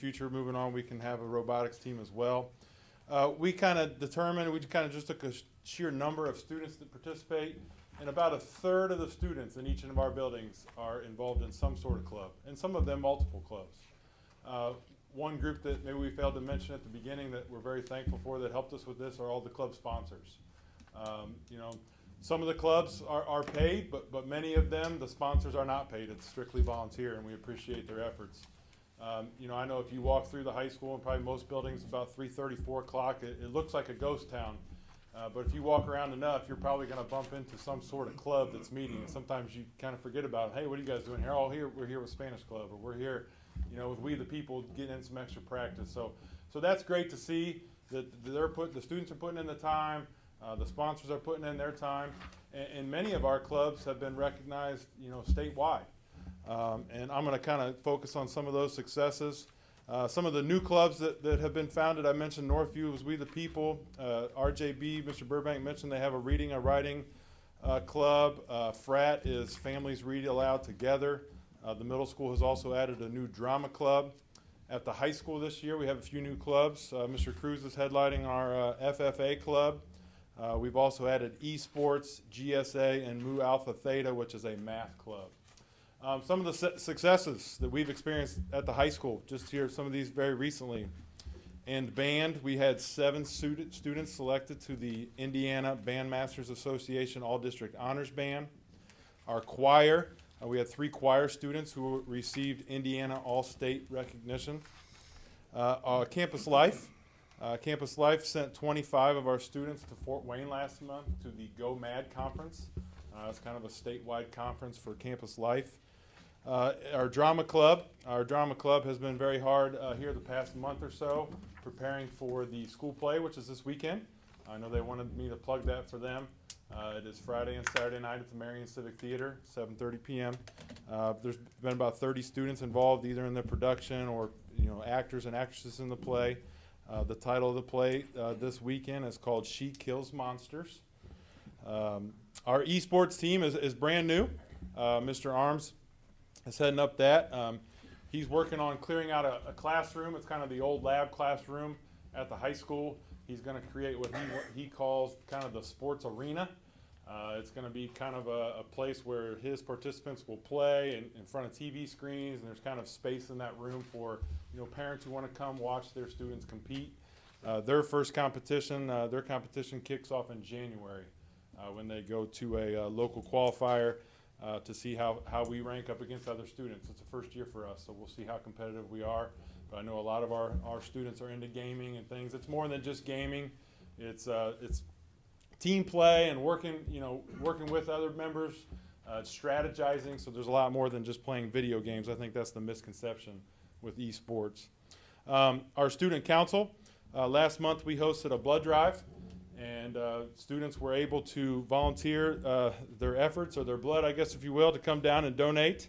future, moving on, we can have a robotics team as well. We kind of just took a sheer number of students that participate, and about a third of the students in each of our buildings are involved in some sort of club, and some of them multiple clubs. One group that maybe we failed to mention at the beginning that we're very thankful for that helped us with this are all the club sponsors. You know, some of the clubs are paid, but many of them, the sponsors are not paid. It's strictly volunteer, and we appreciate their efforts. You know, I know if you walk through the high school, and probably most buildings, about 3:30, 4 o'clock, it looks like a ghost town. But if you walk around enough, you're probably going to bump into some sort of club that's meeting. And sometimes you kind of forget about, hey, what are you guys doing here? Oh, we're here with Spanish Club, or we're here, you know, with We the People, getting in some extra practice. So that's great to see that the students are putting in the time, the sponsors are putting in their time, and many of our clubs have been recognized, you know, statewide. And I'm going to kind of focus on some of those successes. Some of the new clubs that have been founded, I mentioned Northview was We the People. RJB, Mr. Burbank mentioned they have a reading and writing club. Frat is Families Read Aloud Together. The middle school has also added a new drama club. At the high school this year, we have a few new clubs. Mr. Cruz is headlining our FFA club. We've also added esports, GSA, and Mu Alpha Theta, which is a math club. Some of the successes that we've experienced at the high school, just here, some of these very recently. And band, we had 7 students selected to the Indiana Bandmasters Association All-District Honors Band. Our choir, we had 3 choir students who received Indiana All-State recognition. Campus Life. Campus Life sent 25 of our students to Fort Wayne last month to the Go Mad Conference. It's kind of a statewide conference for Campus Life. Our drama club has been very hard here the past month or so, preparing for the school play, which is this weekend. I know they wanted me to plug that for them. It is Friday and Saturday night at the Marion Civic Theater, 7:30 p.m. There's been about 30 students involved, either in the production or, you know, actors and actresses in the play. The title of the play this weekend is called She Kills Monsters. Our esports team is brand new. Mr. Arms is heading up that. He's working on clearing out a classroom. It's kind of the old lab classroom at the high school. He's going to create what he calls kind of the sports arena. It's going to be kind of a place where his participants will play in front of TV screens, and there's kind of space in that room for, you know, parents who want to come watch their students compete. Their competition kicks off in January when they go to a local qualifier to see how we rank up against other students. It's the first year for us, so we'll see how competitive we are. But I know a lot of our students are into gaming and things. It's more than just gaming. It's team play and working with other members, strategizing. So there's a lot more than just playing video games. I think that's the misconception with esports. Our student council, last month we hosted a blood drive, and students were able to volunteer their efforts, or their blood, I guess, if you will, to come down and donate.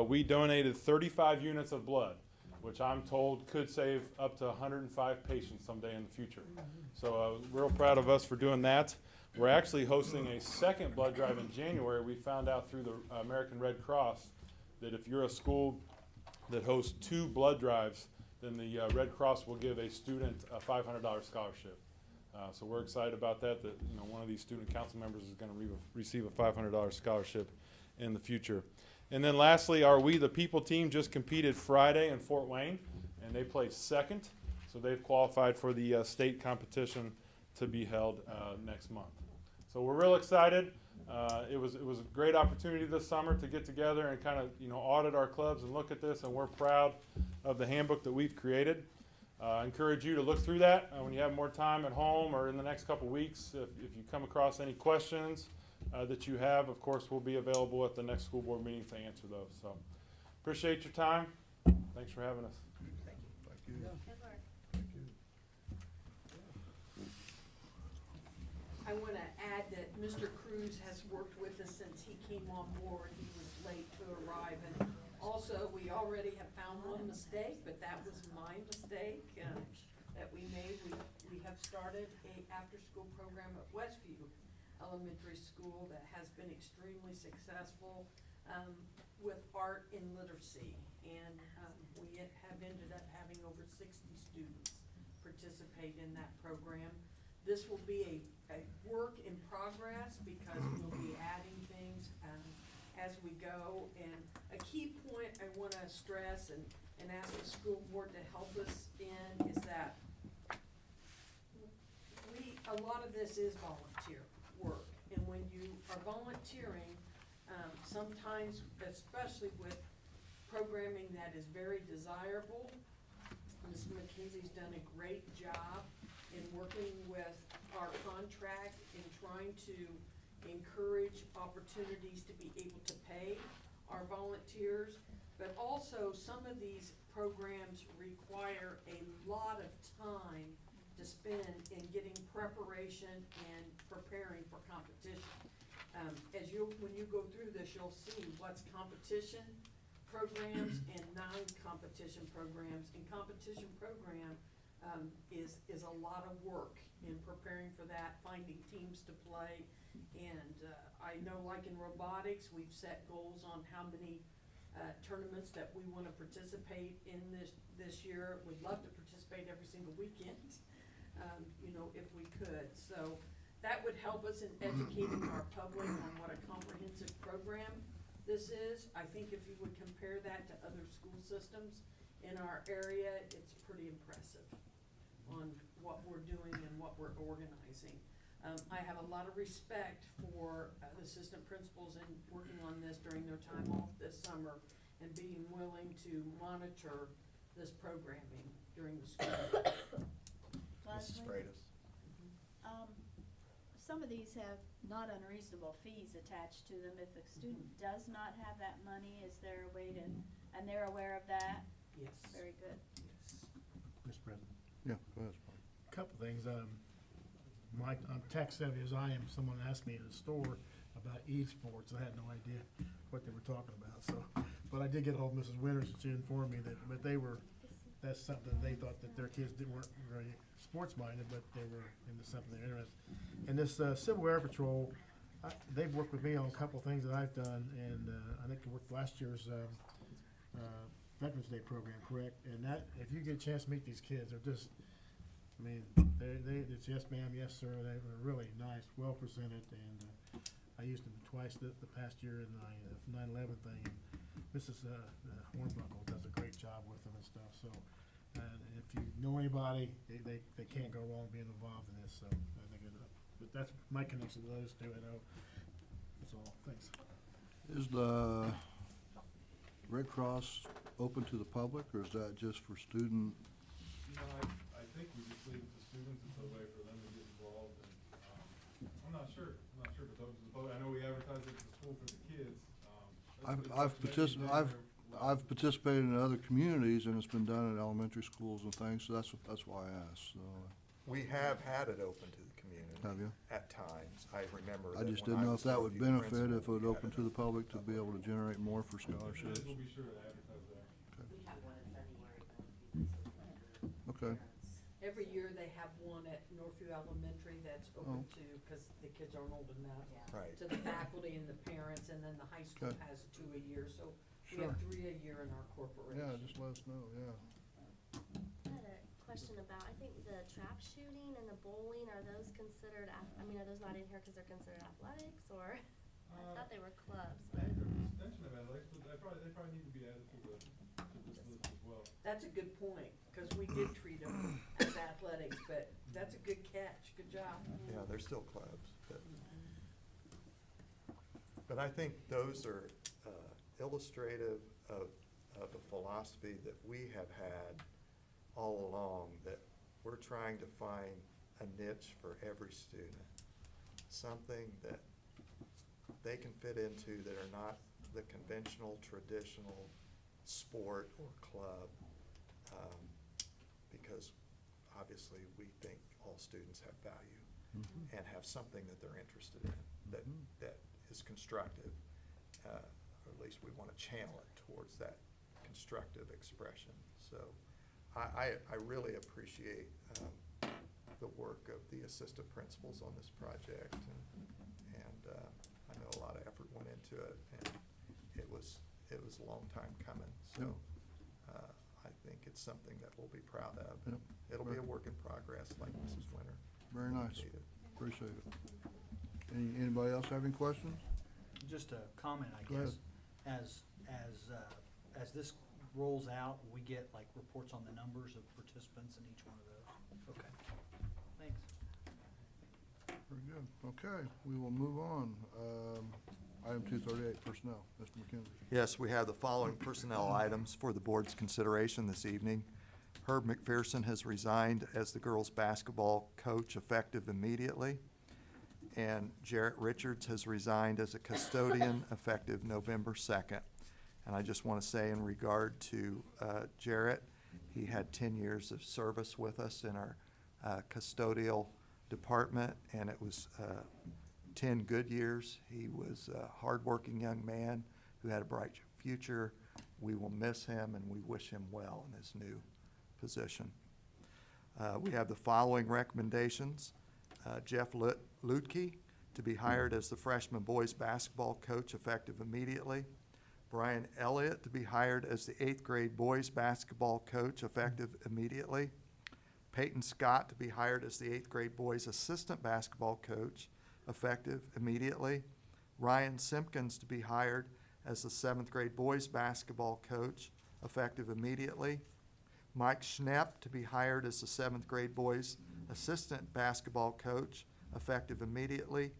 We donated 35 units of blood, which I'm told could save up to 105 patients someday in the future. So real proud of us for doing that. We're actually hosting a second blood drive in January. We found out through the American Red Cross that if you're a school that hosts 2 blood drives, then the Red Cross will give a student a $500 scholarship. So we're excited about that, you know, one of these student council members is going to receive a $500 scholarship in the future. And then lastly, our We the People team just competed Friday in Fort Wayne, and they placed second. So they've qualified for the state competition to be held next month. So we're real excited. It was a great opportunity this summer to get together and kind of, you know, audit our clubs and look at this, and we're proud of the handbook that we've created. I encourage you to look through that when you have more time at home or in the next couple weeks. If you come across any questions that you have, of course, we'll be available at the next school board meeting to answer those. So appreciate your time. Thanks for having us. Thank you. Thank you. Yeah. Thank you. I want to add that Mr. Cruz has worked with us since he came on board. He was late to arrive, and also we already have found one mistake, but that was my mistake that we made. We have started a after-school program at Westview Elementary School that has been extremely successful with art and literacy. and we have ended up having over 60 students participate in that program. This will be a work in progress because we'll be adding things as we go. And a key point I want to stress and ask the school board to help us in is that a lot of this is volunteer work. And when you are volunteering, sometimes, especially with programming that is very desirable, Ms. McKenzie's done a great job in working with our contract in trying to encourage opportunities to be able to pay our volunteers. But also, some of these programs require a lot of time to spend in getting preparation and preparing for competition. When you go through this, you'll see what's competition programs and non-competition programs. And competition program is a lot of work in preparing for that, finding teams to play. And I know, like in robotics, we've set goals on how many tournaments that we want to participate in this year. We'd love to participate every single weekend, if we could. So that would help us in educating our public on what a comprehensive program this is. I think if you would compare that to other school systems in our area, it's pretty impressive on what we're doing and what we're organizing. I have a lot of respect for the assistant principals in working on this during their time off this summer and being willing to monitor this programming during the school year. Mrs. Freitas. Some of these have not unreasonable fees attached to them. If a student does not have that money, is there a way to, and they're aware of that? Yes. Very good. Yes. Mr. President. Yeah, go ahead. Couple things. Mike, I'm tech savvy as I am. Someone asked me at the store about esports. I had no idea what they were talking about. So, but I did get hold of Mrs. Winters and she informed me but that's something they thought that their kids weren't very sports minded, but they were into something they're interested. And this Civil Air Patrol, they've worked with me on a couple of things that I've done, and I think they worked last year's Veterans Day program, correct? And that, if you get a chance to meet these kids, they're just, I mean, it's yes ma'am, yes sir. They were really nice, well presented, and I used them twice the past year in the 9/11 thing. And Mrs. Hornbuckle does a great job with them and stuff. So, if you know anybody, they can't go wrong being involved in this. So, I think but that's my connection to those two. I know. That's all. Thanks. Is the Red Cross open to the public, or is that just for student? No, I think we just leave it to students. It's a way for them to get involved. And I'm not sure. But I know we advertise it at the school for the kids. I've participated in other communities, and it's been done at elementary schools and things. So that's why I asked. So. We have had it open to the community. Have you? At times. I remember I that just when didn't know was if that would Northview benefit if it principal, would we open had to it the public to up be able to there. generate more for If it scholarships. is, we'll be sure to advertise there. We have one in February. Okay. Every year they have one at Northview Elementary that's open to, because the kids aren't old enough, Right. to the faculty and the parents, and then the high school Okay. has 2 a year, so we Sure. have 3 a year in our corporation. Yeah, just let us know. Yeah. I had a question about, I think the trap shooting and the bowling, are those considered, are those not in here because they're considered athletics, or? I thought they were clubs, I but. think they're an extension of athletics, but they probably need to be added to this list as well. That's a good point, because we did treat them as athletics, but that's a good catch, good job. Yeah, they're still clubs, but I think those are illustrative of a philosophy that we have had all along, that we're trying to find a niche for every student, something that they can fit into that are not the conventional, traditional sport or club, because obviously we think all students have value and have something that they're interested in that is constructive, or at least we want to channel it towards that constructive expression. So I really appreciate the work of the assistant principals on this project, and I know a lot of effort went into it, and it was a long time coming. So I think it's something that we'll be proud of. Yep. It'll be a work in progress, like Mrs. Winter Very nice. stated. Appreciate it. Anybody else have any questions? Just a comment, I Go ahead. guess. As this rolls out, we get like reports on the numbers of participants in each one of those. Okay, thanks. Very good. Okay, we will move on. Item 238, personnel. Mr. McKenzie. Yes, we have the following personnel items for the board's consideration this evening. Herb McPherson has resigned as the girls' basketball coach effective immediately. And Jarrett Richards has resigned as a custodian effective November 2nd. And I just want to say in regard to Jarrett, he had 10 years of service with us in our custodial department, and it was 10 good years. He was a hardworking young man who had a bright future. We will miss him, and we wish him well in his new position. We have the following recommendations. Jeff Lutke to be hired as the freshman boys basketball coach effective immediately. Brian Elliott to be hired as the 8th grade boys basketball coach effective immediately. Peyton Scott to be hired as the 8th grade boys assistant basketball coach effective immediately. Ryan Simpkins to be hired as the 7th grade boys basketball coach effective immediately. Mike Schnepp to be hired as the 7th grade boys assistant basketball coach effective immediately.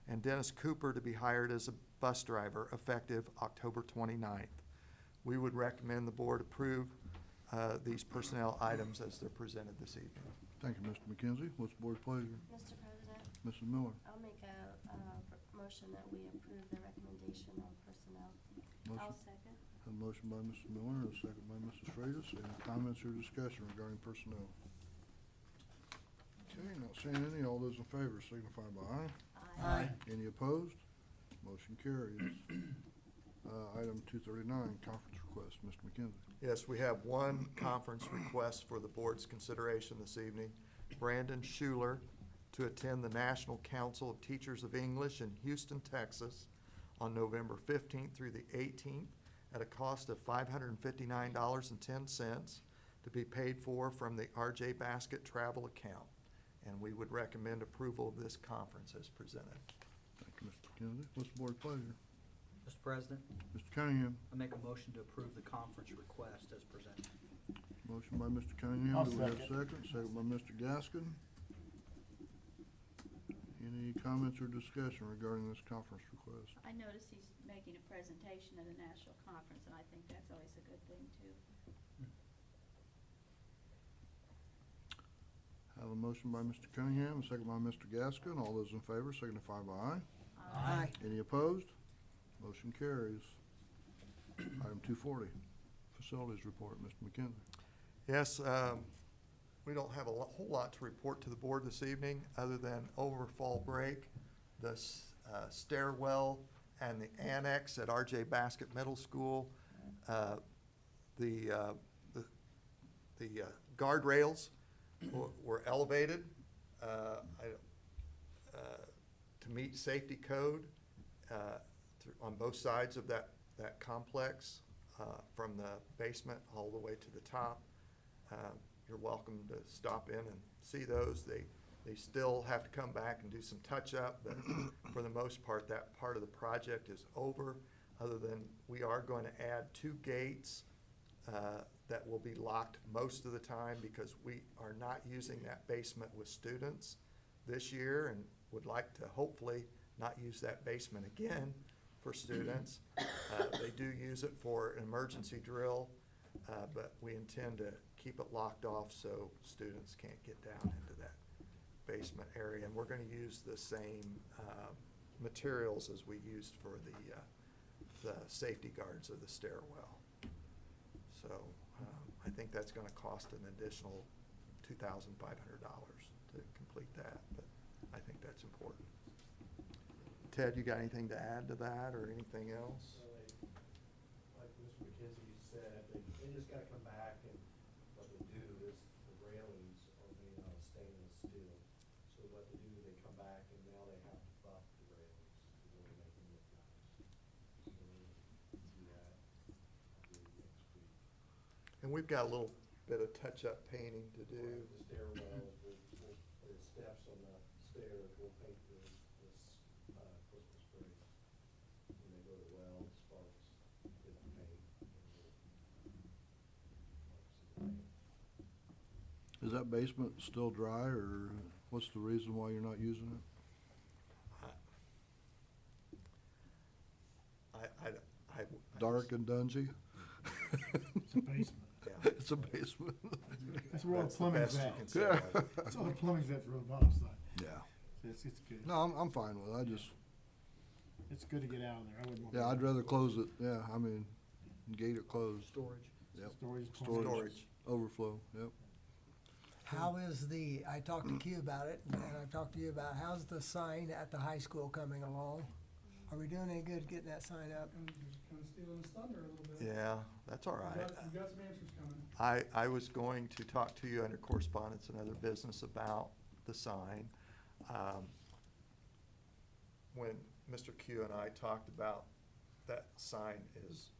And Dennis Cooper to be hired as a bus driver effective October 29th. We would recommend the board approve these personnel items as they're presented this evening. Thank you, Mr. McKenzie. What's the board's pleasure? Mr. President, Mrs. Miller. I'll make a motion that we approve the recommendation on personnel. I'll Motion. second. A motion by Mrs. Miller and a second by Mrs. Freitas. Any comments or discussion regarding personnel? Okay, not seeing any. All those in favor signify by aye. Aye. Any opposed? Motion carries. Item 239, conference request. Mr. McKenzie. Yes, we have one conference request for the board's consideration this evening. Brandon Schuler to attend the National Council of Teachers of English in Houston, Texas on November 15th through the 18th at a cost of $559.10 to be paid for from the RJ Basket travel account. And we would recommend approval of this conference as presented. Thank you, Mr. McKenzie. What's the board's pleasure? Mr. President, Mr. Cunningham. I make a motion to approve the conference request as presented. Motion by Mr. Cunningham. I'll Do we have a second. second? Second by Mr. Gaskin. Any comments or discussion regarding this conference request? I noticed he's making a presentation at a national conference, and I think that's always a good thing, too. Have a motion by Mr. Cunningham, a second by Mr. Gaskin. All those in favor signify by aye. Aye. Any opposed? Motion carries. Item 240, facilities report. Mr. McKenzie. Yes, we don't have a whole lot to report to the board this evening, other than over fall break, the stairwell and the annex at RJ Basket Middle School, the guardrails were elevated to meet safety code on both sides of that complex, from the basement all the way to the top. You're welcome to stop in and see those. They still have to come back and do some touch-up, but for the most part, that part of the project is over, other than we are going to add 2 gates that will be locked most of the time, because we are not using that basement with students this year, and would like to hopefully not use that basement again for students. They do use it for an emergency drill, but we intend to keep it locked off so students can't get down into that basement area. And we're going to use the same materials as we used for the safety guards of the stairwell. So I think that's going to cost an additional $2,500 to complete that, but I think that's important. Ted, you got anything to add to that or anything else? Like Mr. McKenzie said, they just gotta come back, and what they do is the railings are made out of stainless steel. So what they do, they come back and now they have to buff the railings to really make them look nice. So we'll do that, I believe, next week. And And we've got a little bit of touch-up painting to do. The stairwells, the steps on the stairs, we'll paint this Christmas tree. When they go to the well, it sparks, get the paint. and we'll- Is that basement still dry, or what's the reason why you're not using it? I. Dark and dungy? It's a basement. Yeah. It's a basement. That's where all the That's the plumbing's best you at. can say. of it. That's all the plumbing's at for the bottom side. Yeah. It's good. No, I'm fine with it. I just, It's good to get out of there. I wouldn't want. yeah, I'd rather close it, yeah, I mean, gate it closed. Storage. Yep. Storage. Storage. Storage. Overflow, yep. How is I talked to Q about it, and I've talked to you about, how's the sign at the high school coming along? Are we doing any good getting that sign up? Kind of stealing his thunder a little bit. Yeah, that's all right. We got some answers coming. I was going to talk to you under correspondence and other business about the sign. When Mr. Q and I talked about that sign is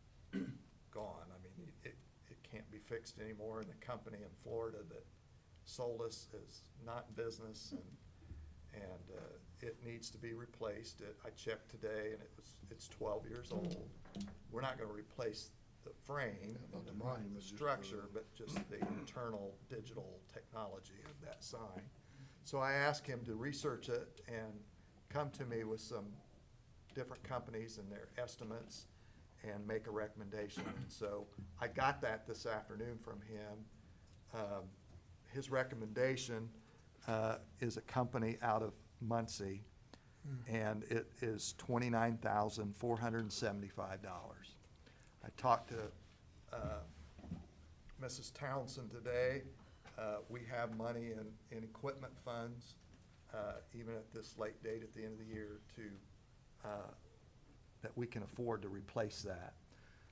gone. I mean, it can't be fixed anymore, and the company in Florida that sold us is not in business, and it needs to be replaced. I checked today, and it's 12 years old. We're not gonna replace the frame, Not the monument, the just structure, but just the internal digital technology of that sign. So I asked him to research it and come to me with some different companies and their estimates and make a recommendation. So I got that this afternoon from him. His recommendation is a company out of Muncie, and it is $29,475. I talked to Mrs. Townsend today. We have money in equipment funds, even at this late date at the end of the year, that we can afford to replace that.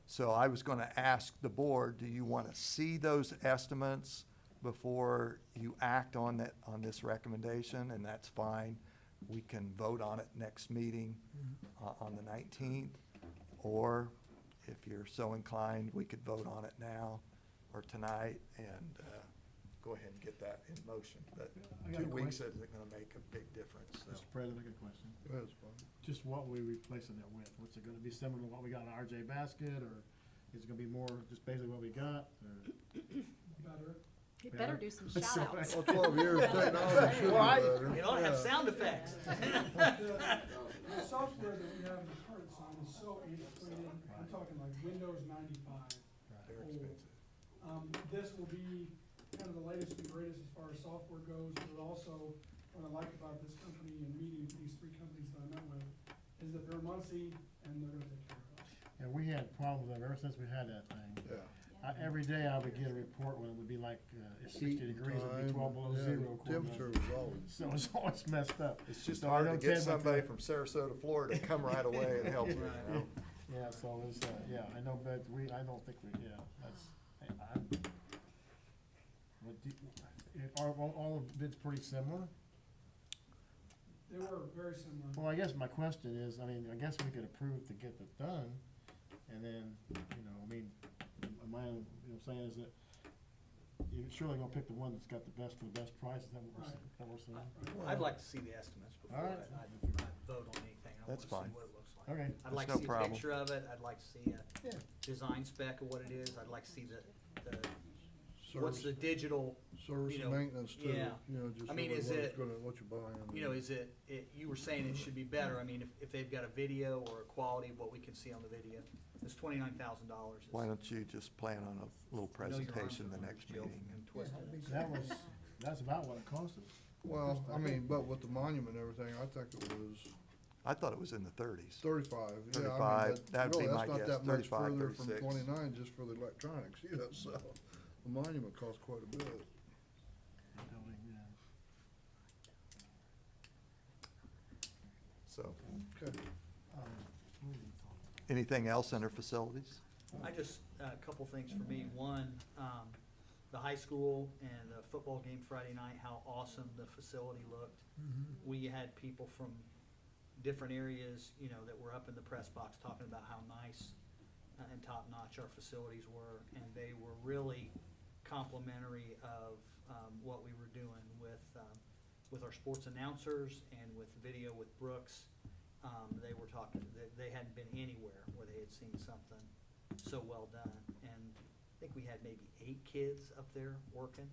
So I was gonna ask the board, do you wanna see those estimates before you act on that, on this recommendation? And that's fine. We can vote on it next meeting, on the 19th. Or if you're so inclined, we could vote on it now or tonight and go ahead and get that in motion. But I got a 2 weeks question. isn't gonna make a big difference, so. Mr. President, I got a question. Go ahead, Spot. Just what we replacing it with? What's it gonna be similar to what we got in RJ Basket, or is it gonna be more just basically what we got, or? Better. You better do some That's shout right. outs. Well, 12 years of technology should be Well, I- better. You don't have Yeah. sound effects. The software that we have in the current sign is so antiquated, I'm talking like Windows 95. They're old. expensive. This will be kind of the latest and greatest as far as software goes, but also what I like about this company and meeting these 3 companies that I met with is that they're Muncie and they're gonna take care of us. Yeah, we had problems with it ever since we had that thing. Yeah. Every day I would get a report when it would be like, it's 60 Heat degrees, it'd be time, 12 below yeah, zero. according to- Temperature was always. So it's always messed up. It's just So I hard know to Ted get went somebody through- from Sarasota, Florida to come right away and help you, you know? Yeah, so it's, yeah, I know, but I don't think yeah, that's, are all of bids pretty similar? They were very similar. Well, I guess my question is, I mean, I guess we could approve to get it done, and then, I mean, what I'm saying is that you're surely gonna pick the one that's got the best for the best price, is that what we're saying? That we're saying? I'd like to see the estimates before All right. I'd vote on anything. I That's wanna fine. see what it looks like. Okay. I'd like That's to no see a problem. picture of it, I'd like to see a Yeah. design spec of what it is, I'd like to see the what's Service, the digital, service you and know, maintenance too, yeah. just I mean, really is what it- it's gonna, what you're buying. you know, is it, you were saying it should be better, I mean, if they've got a video or a quality of what we can see on the video, it's $29,000. Why don't you just plan on a little presentation the next meeting? That's about what it cost us. Well, I mean, but with the monument and everything, I think it was I thought it was in the 30s. 35. Yeah, I mean, 35, that'd be really, my that's guess, not that much 35, further from 36. 29 just for the electronics, so the monument costs quite a bit. So, Okay. anything else under facilities? I just, a couple things for me. One, the high school and the football game Friday night, how awesome the facility looked. We had people from different areas, that were up in the press box talking about how nice and top-notch our facilities were, and they were really complimentary of what we were doing with our sports announcers and with video with Brooks. They were talking, they hadn't been anywhere where they had seen something so well done. And I think we had maybe 8 kids up there working,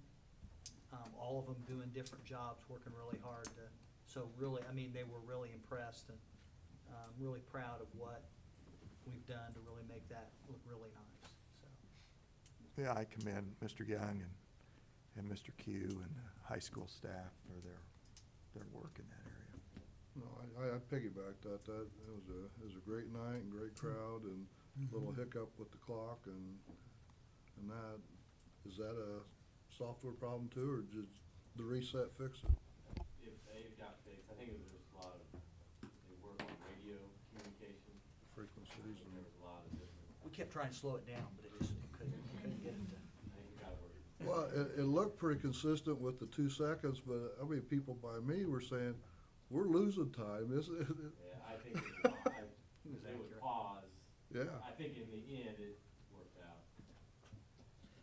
all of them doing different jobs, working really hard to, so really, I mean, they were really impressed and really proud of what we've done to really make that look really nice, so. Yeah, I commend Mr. Young and Mr. Q and the high school staff for their work in that area. No, I piggyback that. It was a great night and great crowd and little hiccup with the clock and that. Is that a software problem too, or just the reset fix it? It got fixed. I think it was just a lot of, they work on radio communication. Frequencies And there was a lot of different, We kept trying to slow it down, but it just couldn't get it to. I think it got worse. Well, it looked pretty consistent with the 2 seconds, but I mean, people by me were saying, we're losing time, isn't it? Yeah, I think it was accurate. pause. Yeah. I think in the end, it worked out.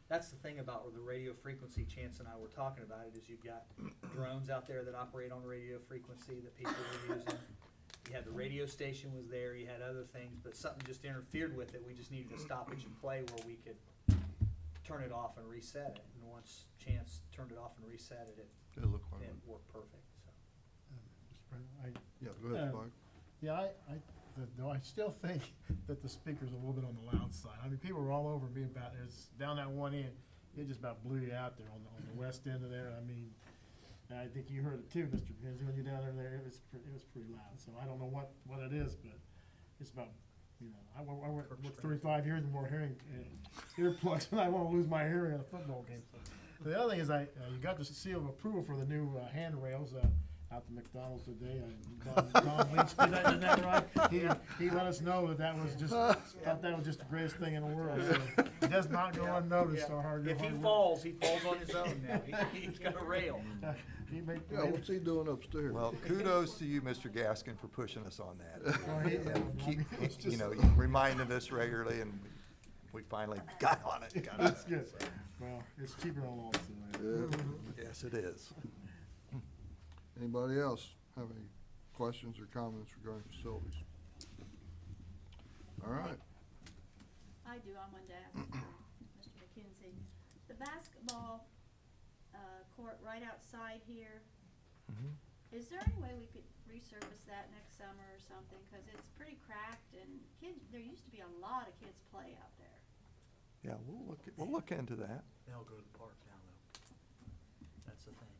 That's the thing about the radio frequency, Chance and I were talking about it, is you've got drones out there that operate on radio frequency that people were using. You had the radio station was there, you had other things, but something just interfered with it. We just needed a stoppage and play where we could turn it off and reset it. And once Chance turned it off and reset it, It looked like it it. worked perfect, so. Mr. President, Yeah, go ahead, Mike. Yeah, though I still think that the speaker's a little bit on the loud side. I mean, people were all over me about it. It's down that one end. It just about blew you out there on the west end of there. I mean, and I think you heard it too, Mr. Penzi, when you're down there. It was pretty loud. So I don't know what it is, but it's about, you know, I worked with 35 years and more hearing earplugs, and I won't lose my hearing at a football game. So the other thing is, you got the seal of approval for the new handrails out to McDonald's today. Don Leach did that, isn't that right? He let us know that was just, thought that was just the greatest thing in the world. So it does not go unnoticed, our hard If he work. falls on his own now. He's got a rail. He made- Yeah, what's he doing upstairs? Well, kudos to you, Mr. Gaskin, for pushing us on that. Well, he- Keep, you know, reminding us regularly, and we finally got on it. That's good. Well, it's cheaper on all sides. Yeah. Yes, it is. Anybody else have any questions or comments regarding facilities? All right. I do, I wanted to ask Mr. McKenzie, the basketball, court right outside here, is there any way we could resurface that next summer or something? Cause it's pretty cracked and there used to be a lot of kids play out there. Yeah, we'll look into that. They all go to the park now, though. That's the thing.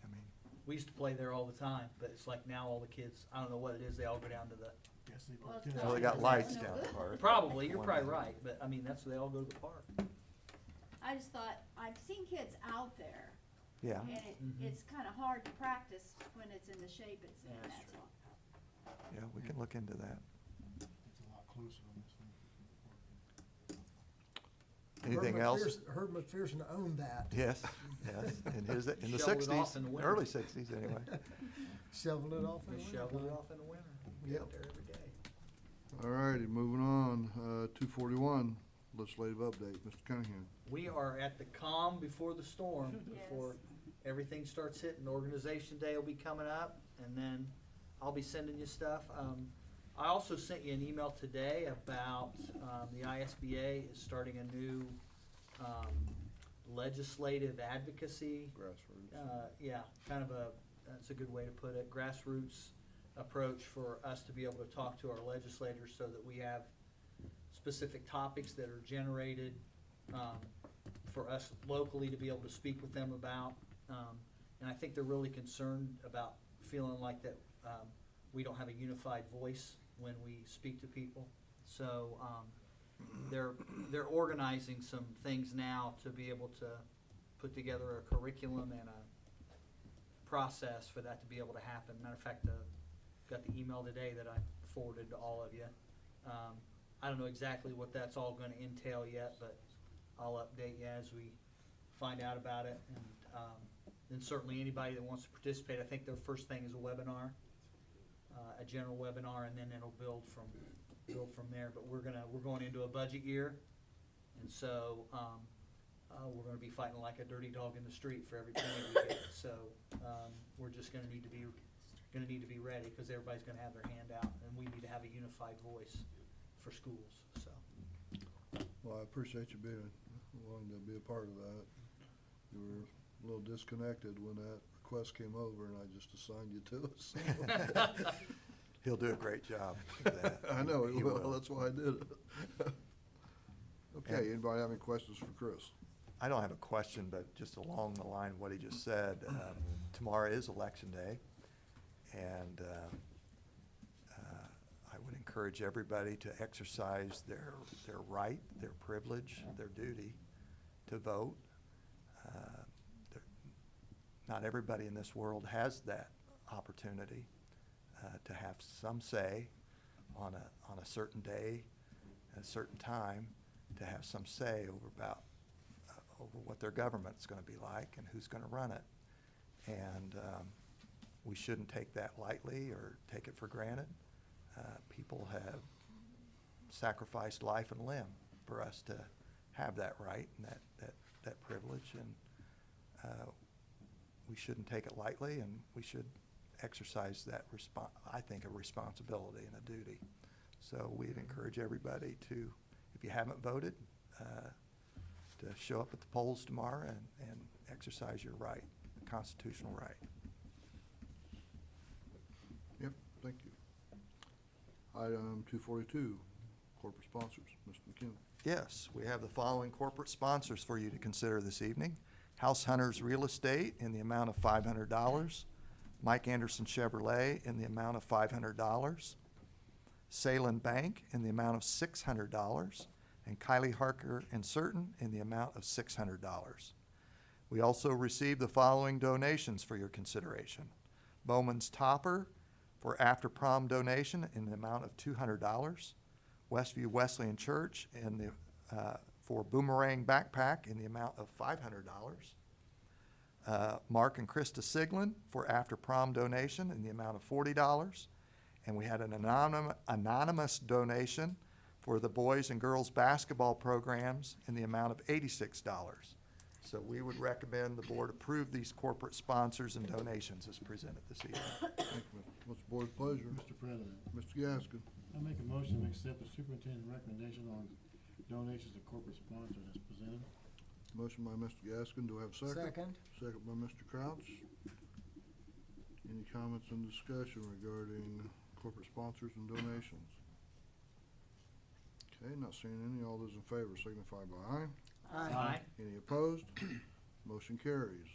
I mean, We used to play there all the time, but it's like now all the kids, I don't know what it is, they all go down to the, Yes, they Well, both it's did. well, they got lights down the park. probably, you're One probably thing. right, but I mean, that's, they all go to the park. I just thought, I've seen kids out there Yeah, and it's kinda hard to practice when it's in the shape it's in, Yeah, that's that's true. all. yeah, we can look into that. It's a lot closer on this one. Anything else? Herb McPherson owned that. Yes, yes, in the Shoveled it sixties, off in the winter. early sixties anyway. Shoveled it off in We the shovel it wintertime. off in the winter. We get Yep. there every day. All righty, moving on. 241, legislative update. Mr. Cunningham. We are at the calm before the storm, before Yes. everything starts hitting. Organization Day will be coming up, and then I'll be sending you stuff. I also sent you an email today about, the ISBA is starting a new, legislative advocacy. Grassroots. Yeah, kind of that's a good way to put it, grassroots approach for us to be able to talk to our legislators so that we have specific topics that are generated, for us locally to be able to speak with them about. And I think they're really concerned about feeling like that, we don't have a unified voice when we speak to people. So, they're organizing some things now to be able to put together a curriculum and a process for that to be able to happen. Matter of fact, got the email today that I forwarded to all of you. I don't know exactly what that's all gonna entail yet, but I'll update you as we find out about it. And then certainly anybody that wants to participate, I think their first thing is a webinar, a general webinar, and then it'll build from build from there. But we're going into a budget year, and so, we're gonna be fighting like a dirty dog in the street for every penny we get. So, we're just gonna need to be ready, because everybody's gonna have their hand out, and we need to have a unified voice for schools, so. Well, I appreciate you being, willing to be a part of that. You were a little disconnected when that request came over and I just assigned you to us. He'll do a great job with that. I know he He will, will. that's why I did it. Okay, anybody have any questions for Chris? I don't have a question, but just along the line of what he just said, tomorrow is election day, and I would encourage everybody to exercise their right, their privilege, their duty to vote. Not everybody in this world has that opportunity to have some say on a certain day, at a certain time, to have some say over what their government's going to be like and who's going to run it. And we shouldn't take that lightly or take it for granted. People have sacrificed life and limb for us to have that right and that privilege, and we shouldn't take it lightly, and we should exercise that I think, a responsibility and a duty. So we'd encourage everybody to, if you haven't voted, to show up at the polls tomorrow and exercise your right, constitutional right. Yep, thank you. Item 242, corporate sponsors. Mr. McKinley. Yes, we have the following corporate sponsors for you to consider this evening. House Hunters Real Estate in the amount of $500. Mike Anderson Chevrolet in the amount of $500. Salem Bank in the amount of $600. And Kylie Harker and Certain in the amount of $600. We also received the following donations for your consideration. Bowman's Topper for after prom donation in the amount of $200. Westview Wesleyan Church for Boomerang Backpack in the amount of $500. Mark and Krista Siglin for after prom donation in the amount of $40. And we had an anonymous donation for the boys and girls basketball programs in the amount of $86. So we would recommend the board approve these corporate sponsors and donations as presented this evening. Thank you, what's the board's pleasure? Mr. President, Mr. Gaskin. I make a motion to accept the superintendent's recommendation on donations to corporate sponsors as presented. Motion by Mr. Gaskin, do I have a second? Second. Second by Mr. Crouch. Any comments and discussion regarding corporate sponsors and donations? Okay, not seeing any. All those in favor signify by aye. Aye. Any opposed? Motion carries.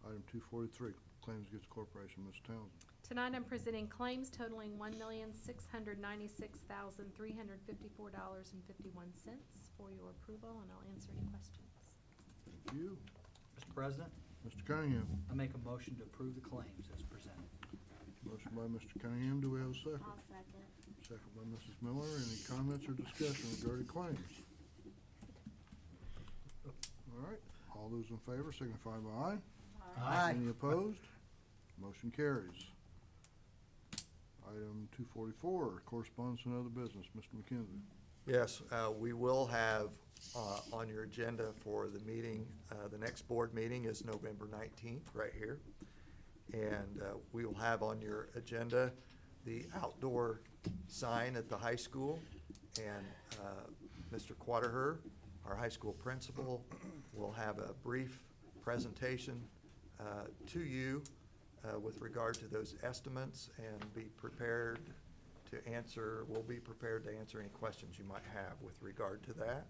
Item 243, Claims Against Corporation, Ms. Townsend. Tonight I'm presenting claims totaling $1,696,354.51 for your approval, and I'll answer any questions. Thank you. Mr. President, Mr. Cunningham. I make a motion to approve the claims as presented. Motion by Mr. Cunningham, do we have a second? I'll second. Second by Mrs. Miller. Any comments or discussion regarding claims? All right, all those in favor signify by aye. Aye. Any opposed? Motion carries. Item 244, correspondence and other business. Mr. McKenzie. Yes, we will have on your agenda for the meeting, the next board meeting is November 19th, right here. And we will have on your agenda the outdoor sign at the high school. And Mr. Quaterher, our high school principal, will have a brief presentation to you with regard to those estimates, and we'll be prepared to answer any questions you might have with regard to that.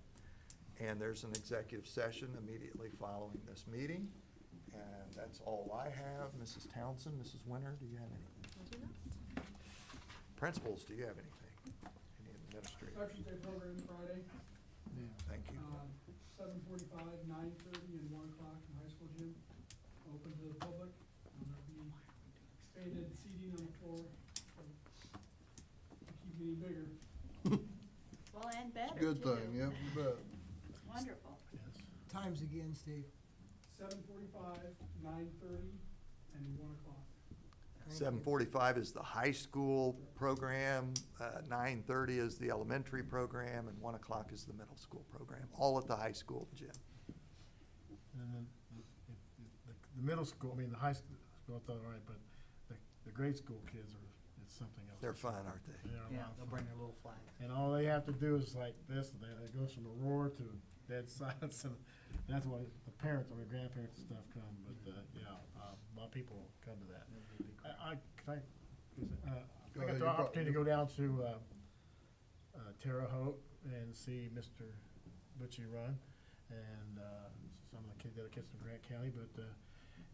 And there's an executive session immediately following this meeting. And that's all I have. Mrs. Townsend, Mrs. Winter, do you have anything? I do not. Principals, do you have anything? Any administrators? Veterans Day program Friday, Thank you. 7:45, 9:30, and 1 o'clock in the high school gym. Open to the public. There'll be expanded seating on the floor, so keep getting bigger. Well, and better, Good too. thing, yep, you bet. Wonderful. Yes. Times again, Steve. 7:45, 9:30, and 1 o'clock. Thank you. 7:45 is the high school program, 9:30 is the elementary program, and 1 o'clock is the middle school program, all at the high school gym. And then the middle school, I mean, the high school, it's all right, but the grade school kids are, it's something else. They're fun, aren't they? They are a Yeah, lot of they'll fun. bring their little flag. And all they have to do is like this, and then it goes from a roar to dead silence, and that's why the parents or the grandparents and stuff come, but, a lot of people come to that. I Go got ahead, the you opportunity to go down to, Terre Haute and see Mr. Butchie run, and, some of the other kids from Grant County, but,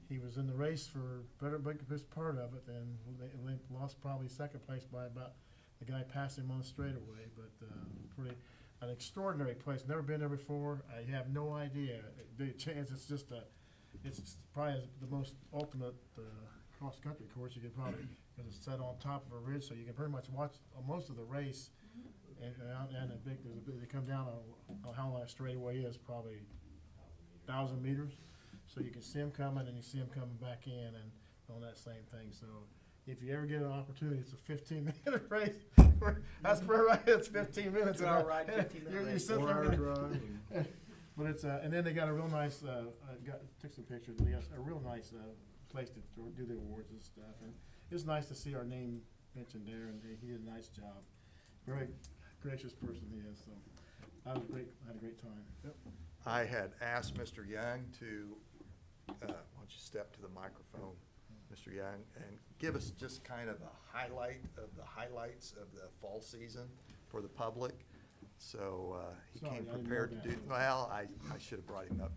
he was in the race for biggest part of it, and they lost probably second place by about the guy passed him on the straightaway, but an extraordinary place. Never been there before. I have no idea. The chance, it's probably the most ultimate cross country course you could probably, because it's set on top of a ridge, so you can pretty much watch most of the race. And they come down on how long that straightaway is, probably 1,000 meters. So you can see them coming, and you see them coming back in, and on that same thing. So if you ever get an opportunity, it's a 15-minute race. That's for right. It's 15 minutes. 2-hour ride, 15-minute You race. sit 4 there hour and- drive. But it's and then they got a real nice. Took some pictures. They got a real nice place to do the awards and stuff. And it's nice to see our name mentioned there. And he did a nice job. Very gracious person he is. So that was great. I had a great time. Yep. I had asked Mr. Young to, why don't you step to the microphone, Mr. Young, and give us just kind of a highlight of the highlights of the fall season for the public. So he Sorry, came I didn't prepared know to do, that. well, I should have brought him up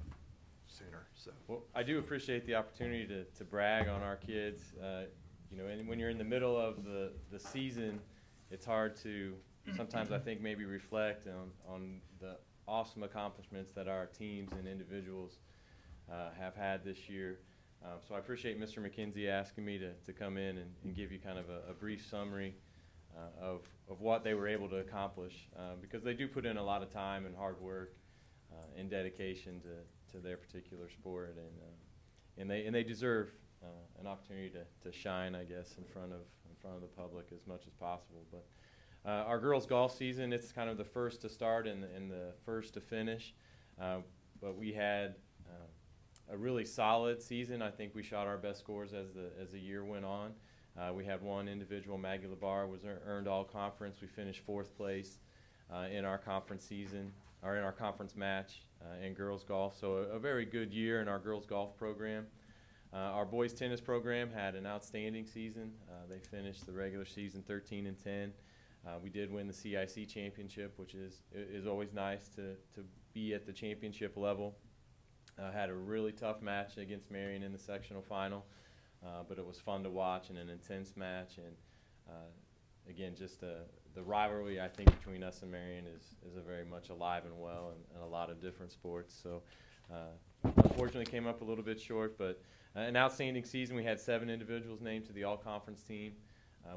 sooner, so. Well, I do appreciate the opportunity to brag on our kids. And when you're in the middle of the season, it's hard to sometimes, I think, maybe reflect on the awesome accomplishments that our teams and individuals have had this year. So I appreciate Mr. McKenzie asking me to come in and give you kind of a brief summary of what they were able to accomplish, because they do put in a lot of time and hard work and dedication to their particular sport, and they deserve an opportunity to shine, I guess, in front of the public as much as possible. But our girls golf season, it's kind of the first to start and the first to finish, but we had a really solid season. I think we shot our best scores as the year went on. We had one individual, Maggie Labar, was earned all conference. We finished 4th place in our conference season, or in our conference match in girls golf. So a very good year in our girls golf program. Our boys tennis program had an outstanding season. They finished the regular season 13-10. We did win the CIC championship, which is always nice to be at the championship level. Had a really tough match against Marion in the sectional final. But it was fun to watch and an intense match, and again, just the rivalry I think between us and Marion is a very much alive and well in a lot of different sports. So unfortunately came up a little bit short, but an outstanding season. We had 7 individuals named to the all-conference team,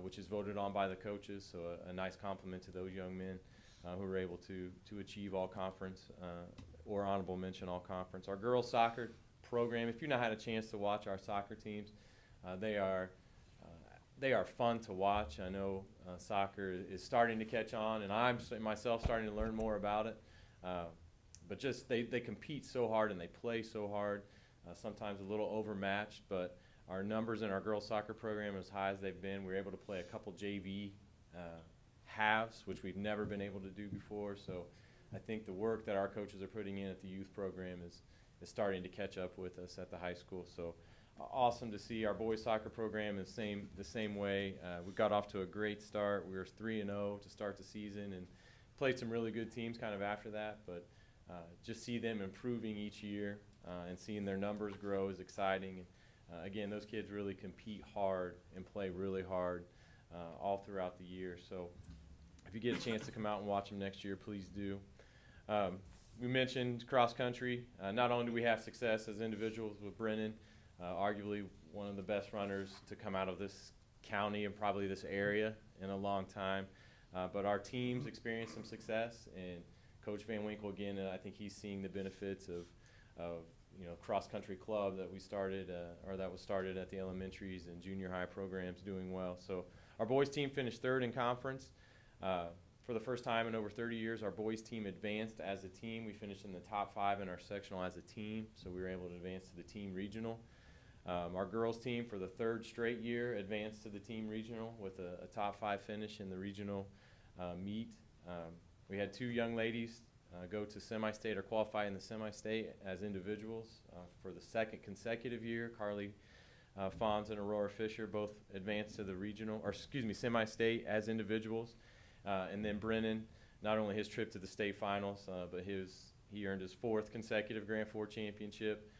which is voted on by the coaches, so a nice compliment to those young men who were able to achieve all-conference or honorable mention all-conference. Our girls soccer program, if you've not had a chance to watch our soccer teams, they are fun to watch. I know soccer is starting to catch on, and I'm myself starting to learn more about it. But just they compete so hard and they play so hard, sometimes a little overmatched, but our numbers in our girls soccer program are as high as they've been. We were able to play a couple JV halves, which we've never been able to do before. So I think the work that our coaches are putting in at the youth program is starting to catch up with us at the high school. So awesome to see our boys soccer program the same way. We got off to a great start. We were 3-0 to start the season and played some really good teams kind of after that. But just see them improving each year and seeing their numbers grow is exciting. Again, those kids really compete hard and play really hard all throughout the year. So if you get a chance to come out and watch them next year, please do. We mentioned cross country. Not only do we have success as individuals with Brennan, arguably one of the best runners to come out of this county and probably this area in a long time, but our teams experienced some success, and Coach Van Winkle, again, I think he's seeing the benefits of cross-country club that we started, or that was started at the elementaries and junior high programs, doing well. So our boys team finished third in conference. For the first time in over 30 years, our boys team advanced as a team. We finished in the top 5 in our sectional as a team, so we were able to advance to the team regional. Our girls team, for the 3rd straight year, advanced to the team regional with a top 5 finish in the regional meet. We had 2 young ladies go to semi-state or qualify in the semi-state as individuals for the 2nd consecutive year. Carly Fons and Aurora Fisher both advanced to the regional, or semi-state as individuals. And then Brennan, not only his trip to the state finals, but he earned his 4th consecutive Grand Four championship,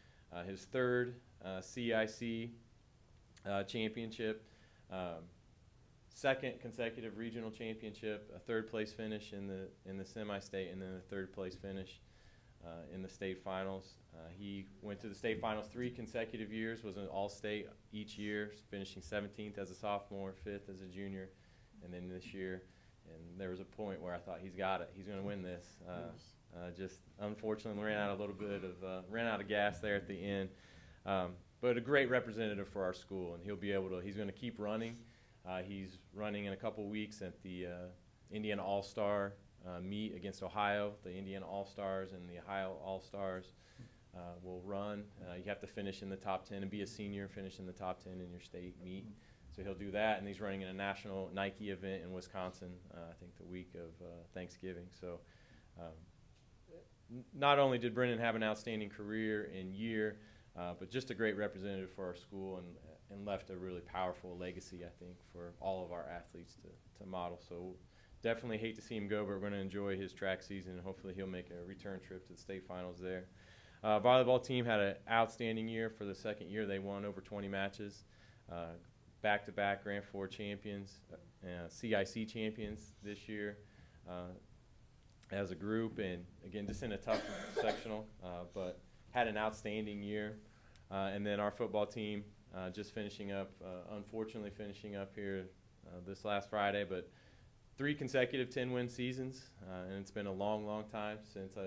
his 3rd CIC championship, 2nd consecutive regional championship, a 3rd place finish in the semi-state, and then a 3rd place finish in the state finals. He went to the state finals 3 consecutive years, was an all-state each year, finishing 17th as a sophomore, 5th as a junior, and then this year. And there was a point where I thought, he's got it. He's going to win this. Just unfortunately ran out of gas there at the end. But a great representative for our school, and he's going to keep running. He's running in a couple weeks at the Indiana All-Star meet against Ohio. The Indiana All-Stars and the Ohio All-Stars will run. You have to finish in the top 10 and be a senior, finish in the top 10 in your state meet. So he'll do that, and he's running in a national Nike event in Wisconsin, I think the week of Thanksgiving. So not only did Brennan have an outstanding career and year, but just a great representative for our school, and left a really powerful legacy, I think, for all of our athletes to model. So definitely hate to see him go, but we're going to enjoy his track season, and hopefully he'll make a return trip to the state finals there. Volleyball team had an outstanding year. For the 2nd year, they won over 20 matches. Back-to-back Grand Four champions, CIC champions this year as a group, and again, just in a tough sectional, but had an outstanding year. And then our football team just unfortunately finishing up here this last Friday, but 3 consecutive 10-win seasons, and it's been a long, long time since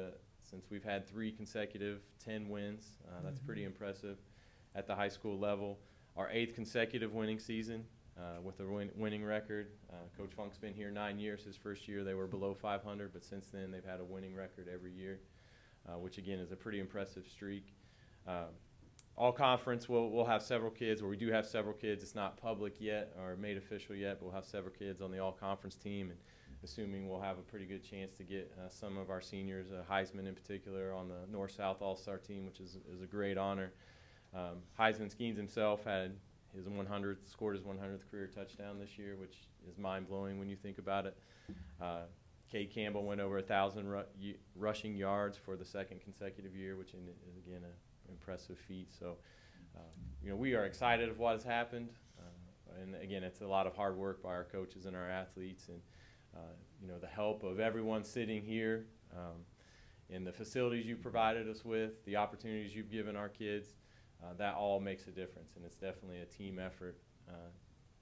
we've had 3 consecutive 10 wins. That's pretty impressive at the high school level. Our 8th consecutive winning season with a winning record. Coach Funk's been here 9 years. His first year they were below 500, but since then they've had a winning record every year, which again is a pretty impressive streak. All conference, we'll have several kids, or we do have several kids. It's not public yet or made official yet, but we'll have several kids on the all conference team, and assuming we'll have a pretty good chance to get some of our seniors, Heisman in particular, on the North-South All-Star team, which is a great honor. Heisman Skeens himself scored his 100th career touchdown this year, which is mind-blowing when you think about it. Cade Campbell went over 1,000 rushing yards for the 2nd consecutive year, which is again an impressive feat. So, we are excited of what has happened, and again, it's a lot of hard work by our coaches and our athletes, and the help of everyone sitting here, and the facilities you've provided us with, the opportunities you've given our kids. That all makes a difference, and it's definitely a team effort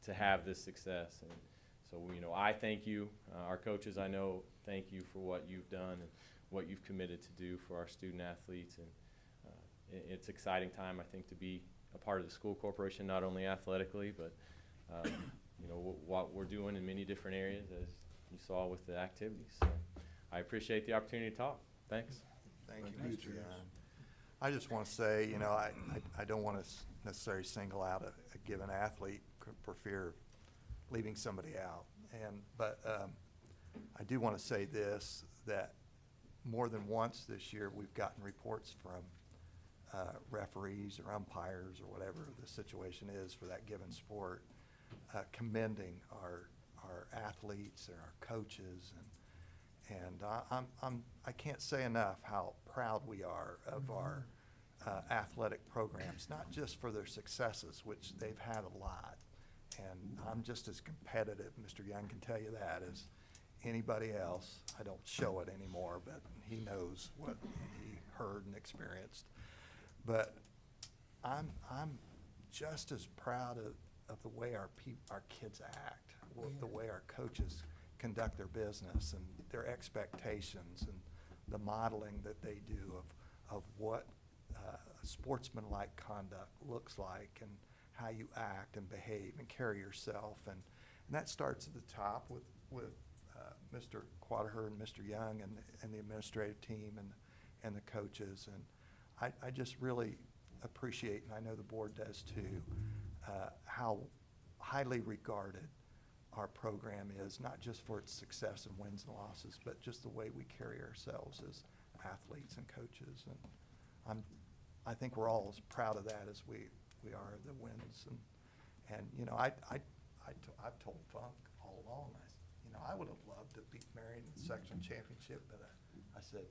to have this success. And so, I thank you. Our coaches, I know, thank you for what you've done and what you've committed to do for our student athletes. And it's an exciting time, I think, to be a part of the school corporation, not only athletically, but what we're doing in many different areas, as you saw with the activities. So I appreciate the opportunity to talk. Thanks. Thank you, Mr. Young. I just want to say, I don't want to necessarily single out a given athlete for fear of leaving somebody out. But I do want to say this, that more than once this year we've gotten reports from referees or umpires or whatever the situation is for that given sport, commending our athletes and our coaches, and I can't say enough how proud we are of our athletic programs, not just for their successes, which they've had a lot, and I'm just as competitive, Mr. Young can tell you that, as anybody else. I don't show it anymore, but he knows what he heard and experienced. But I'm just as proud of the way our kids act, the way our coaches conduct their business, and their expectations, and the modeling that they do of what a sportsmanlike conduct looks like and how you act and behave and carry yourself. And that starts at the top with Mr. Quadaher and Mr. Young and the administrative team and the coaches. And I just really appreciate, and I know the board does too, how highly regarded our program is, not just for its success and wins and losses, but just the way we carry ourselves as athletes and coaches. And I think we're all as proud of that as we are the wins. And you know, I've told Funk all along, I would have loved to beat Marion in the sectional championship, but I said,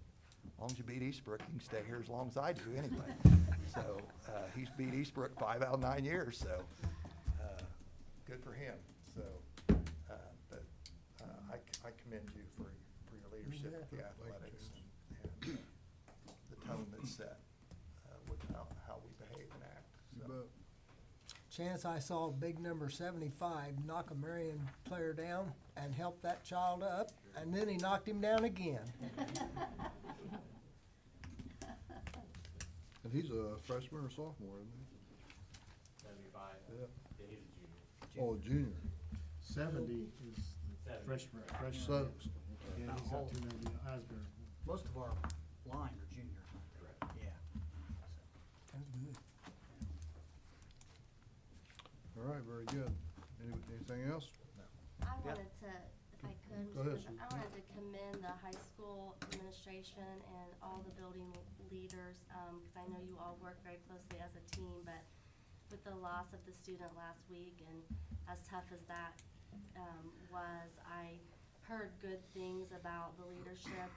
as long as you beat Eastbrook, you can stay here as long as I do anyway. So he's beat Eastbrook 5 out of 9 years, so good for him. So, but I commend you for your leadership with the athletics and the tone that's set with how we behave and act. You So. bet. Chance, I saw big number 75 knock a Marion player down and help that child up, and then he knocked him down again. And he's a freshman or sophomore, isn't he? 75. Yeah. Yeah, he's a junior. Oh, junior. 70 is the 70. freshman. So, Yeah, he's got too many Asbury. Most of our line are juniors, aren't they? Correct. Yeah. That's good. all right, very good. Anything else? I Yep. wanted to, if I could, Go ahead, I wanted to commend the high school administration and all the building leaders, because I know you all work very closely as a team, but with the loss of the student last week, and as tough as that was, I heard good things about the leadership.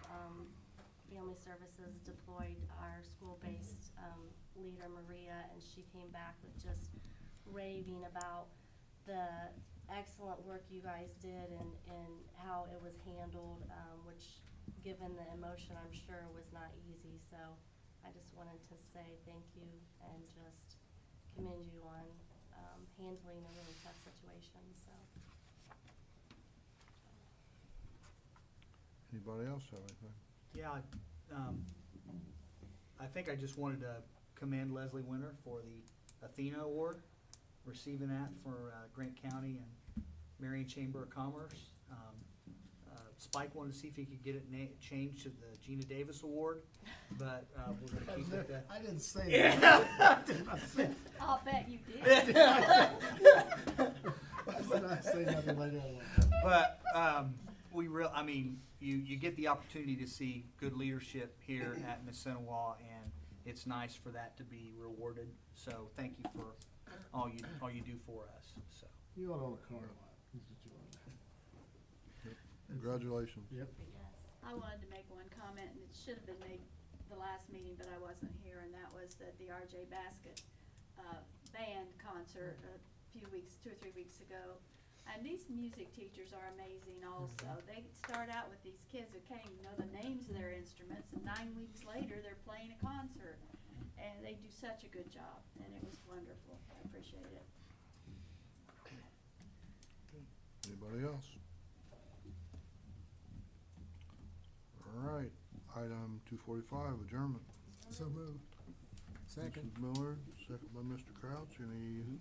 Family Services deployed our school-based leader, Maria, and she came back with just raving about the excellent work you guys did and how it was handled, which, given the emotion, I'm sure was not easy. So I just wanted to say thank you and just commend you on handling a really tough situation. So. Anybody else have anything? Yeah, I think I just wanted to commend Leslie Winter for the Athena Award, receiving that for Grant County and Marion Chamber of Commerce. Spike wanted to see if he could get it changed to the Gina Davis Award, but we're gonna keep it that. I didn't say that. I did not say I'll bet you did. I did not say nothing like that. But I mean, you get the opportunity to see good leadership here at Mississinewa, and it's nice for that to be rewarded. So thank you for all you do for us. So You ought to own a car lot. That's what you ought to do. Congratulations. Yep. Yes. I wanted to make one comment, and it should have been made the last meeting, but I wasn't here, and that was that the RJ Basket band concert a few weeks, 2 or 3 weeks ago. And these music teachers are amazing also. They start out with these kids who can't even know the names of their instruments, and 9 weeks later, they're playing a concert. And they do such a good job, and it was wonderful. I appreciate it. Anybody else? All right, item 245, adjournment. So moved. Second. Mrs. Miller, second by Mr. Crouch. Any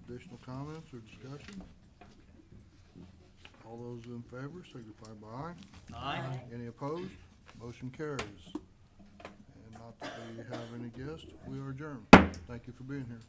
additional comments or discussion? All those in favor signify by aye. Aye. Any opposed? Motion carries. And not that we have any guests, we are adjourned. Thank you for being here.